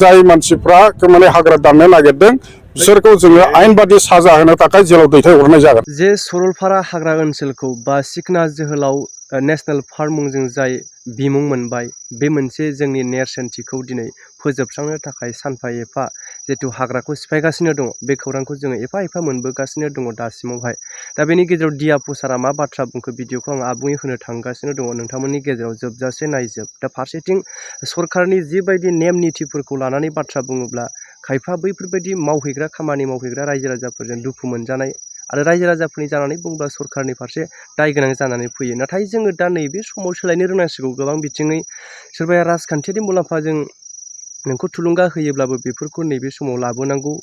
जाय मानसिफ्रा माने हाग्रा दाननो नागिरदों बिसोरखौ जोङो आयेन बादि साजा होनो थाखाय जेलाव दैथायहरनाय जागोन। जे सरलपारा हाग्रा ओनसोलखौ बा सिखना जोहोलाव नेशनेल पार्क मुंजों जाय बिमुं मोनबाय, बे मोनसे जोंनि नेरसोनथिखौ दिनै फोजोबस्रांनो थाखाय सानफा एफा जिहेतु हाग्राखौ सिफायगासिनो दङ, बे खौरांखौ जोङो एफा एफा मोनबोगासिनो दङ दासिमावहाय। दा बेनि गेजेराव दिया प्रसारा मा बाथ्रा बुंखो भिडिअखौ आं आबुङै होनो थांगासिनो दङ, नोंथांमोननि गेजेराव जोबजासे नायजोब। दा फारसेथिं सरकारनि जिबायदि नेम निथिफोरखौ लानानै बाथ्रा बुङोब्ला खायफा बैफोरबायदि मावहैग्रा खामानि मावहैग्रा रायजो राजाफोरजों दुखु मोनजानाय आरो रायजो राजाफोरनि जानानै बुङोब्ला सरकारनि फारसे दाय गोनां जानानै फैयो। नाथाय जोङो दा नैबे समाव सोलायनो रोंनांसिगौ गोबां बिथिङै। सोरबाया राजखान्थियारि मुलाम्फाजों नोंखौ थुलुंगा होयोब्लाबो बेफोरखौ नैबे समाव लाबोनांगौ,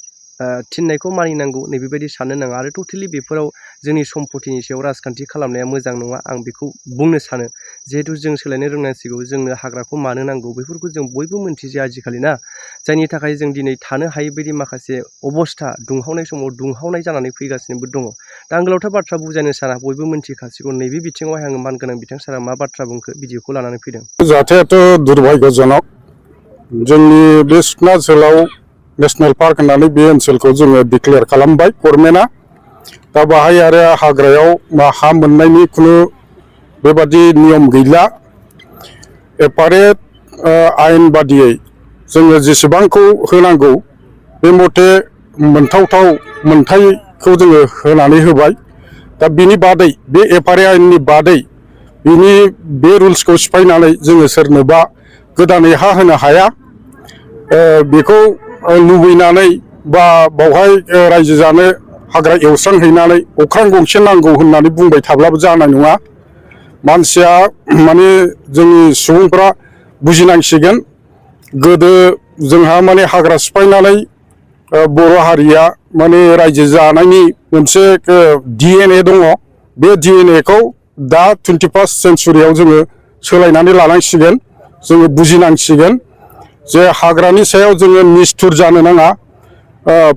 थिननायखौ मानिनांगौ नैबेबायदि साननो नाङा आरो टटेलि बेफोराव जोंनि सम्पतिनि सायाव राजखान्थि खालामनाया मोजां नङा, आं बेखौ बुंनो सानो। जिहेतु जों सोलायनो रोंनांसिगौ, जोंनो हाग्राखौ मानो नांगौ बेफोरखौ जों बयबो मोनथियो आजिखालि ना, जायनि थाखाय जों दिनै थानो हायै बायदि माखासे अबस्था दुंहावनाय समाव दुंहावनाय जानानै फैगासिनोबो दङ। दा आं गोलावथार बाथ्रा बुजायनो साना, बयबो मोनथिखासिगौ। नैबे बिथिङावहाय आङो मानगोनां बिथां सारा मा बाथ्रा बुंखो भिडिअखौ लानानै फैदों। जाथायाथ' दुर्भाग्यजनक। जोंनि बे सिखना जोहोलाव नेशनेल पार्क होननानै बे ओनसोलखौ जोङो डिक्लेयार खालामबाय गभर्नमेन्टआ। दा बाहाय आरो हाग्रायाव हा मोननायनि खुनु बेबादि नियम गैला। एपारेट आयेन बादियै जोङो जेसेबांखौ होनांगौ बे मथे मोनथावथाव मोनथायखौ जोङो होनानै होबाय। दा बिनि बादै बे एपारे आयेननि बादै बिनि बे रुल्सखौ सिफायनानै जोङो सोरनोबा गोदानै हा होनो हाया। बेखौ लुबैनानै बा बावहाय रायजो जानो हाग्रा एवस्रांहैनानै अख्रां गंसे नांगौ होननानै बुंबाय थाब्लाबो जानाय नङा। मानसिया माने जोंनि सुबुंफ्रा बुजिनांसिगोन। गोदो जोंहा माने हाग्रा सिफायनानै बर' हारिया माने रायजो जानायनि मोनसे DNA दङ। बे DNAखौ दा 21st सेन्चुरियाव जोङो सोलायनानै लानांसिगोन। जोङो बुजिनांसिगोन जे हाग्रानि सायाव जोङो निस्थुर जानो नाङा,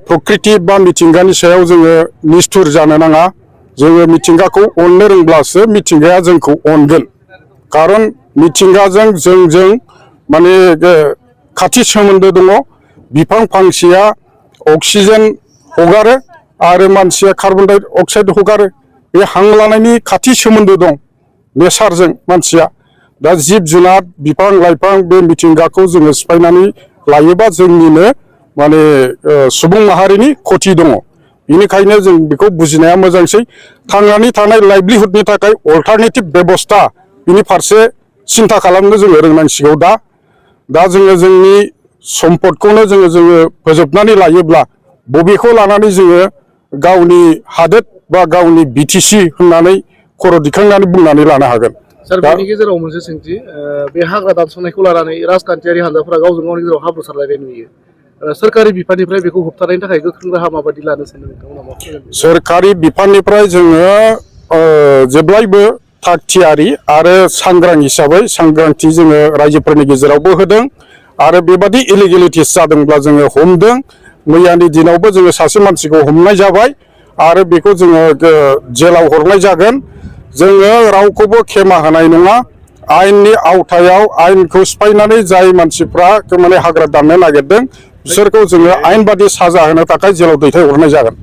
प्रकृति बा मिथिंगानि सायाव जोङो निस्थुर जानो नाङा। जोङो मिथिंगाखौ अननो रोंब्लासो मिथिंगाया जोंखौ अनगोन। खारन मिथिंगाजों जोंजों माने खाथि सोमोन्दो दङ। बिफां फांसेया अक्सिजेन हगारो आरो मानसिया कार्बन डाइ अक्साइड हगारो। बे हां लानायनि खाथि सोमोन्दो दं नेचारजों मानसिया। दा जिब जुनार बिफां लाइफां बे मिथिंगाखौ जोङो सिफायनानै लायोबा जोंनिनो माने सुबुं माहारिनि खथि दङ। बेनिखायनो जों बेखौ बुजिनाया मोजांसै। थांनानै थानाय लाइभलिहुडनि थाखाय अल्टारनेटिभ बेबस्था बिनि फारसे सिन्था खालामनो जोङो रोंनांसिगौ। दा जोङो जोंनि सम्पदखौनो जोङो फोजोबनानै लायोब्ला बबेखौ लानानै जोङो गावनि हादोर बा गावनि BTC होननानै खर' दिखांनानै बुंनानै लानो हागोन। सार, बेनि गेजेराव मोनसे सोंथि, बे हाग्रा दानस्रांनायखौ लानानै राजखान्थियारि हानजाफोरा गावजों गावनि गेजेराव हाब्रु सारलायनाय नुयो। सोरखारि बिफाननिफ्राय बेखौ होबथानायनि थाखाय गोख्रों राहा माबायदि लानो सानो नोंथांमोना? मा फोरमायगोन? सोरखारि बिफाननिफ्राय जोङो जेब्लायबो थाग थियारि आरो सांग्रां हिसाबै सांग्रांथि जोङो रायजोफोरनि गेजेरावबो होदों आरो बेबादि इलिगेलिटिस जादोंब्ला जोङो हमदों। मैयानि दिनावबो जोङो सासे मानसिखौ हमनाय जाबाय आरो बेखौ जोङो जेलाव हरनाय जागोन। जोङो रावखौबो खेमा होनाय नङा। आयेननि आवथायाव आयेनखौ सिफायनानै जाय मानसिफ्रा माने हाग्रा दाननो नागिरदों बिसोरखौ जोङो आयेन बादि साजा होनो थाखाय जेलाव दैथायहरनाय जागोन।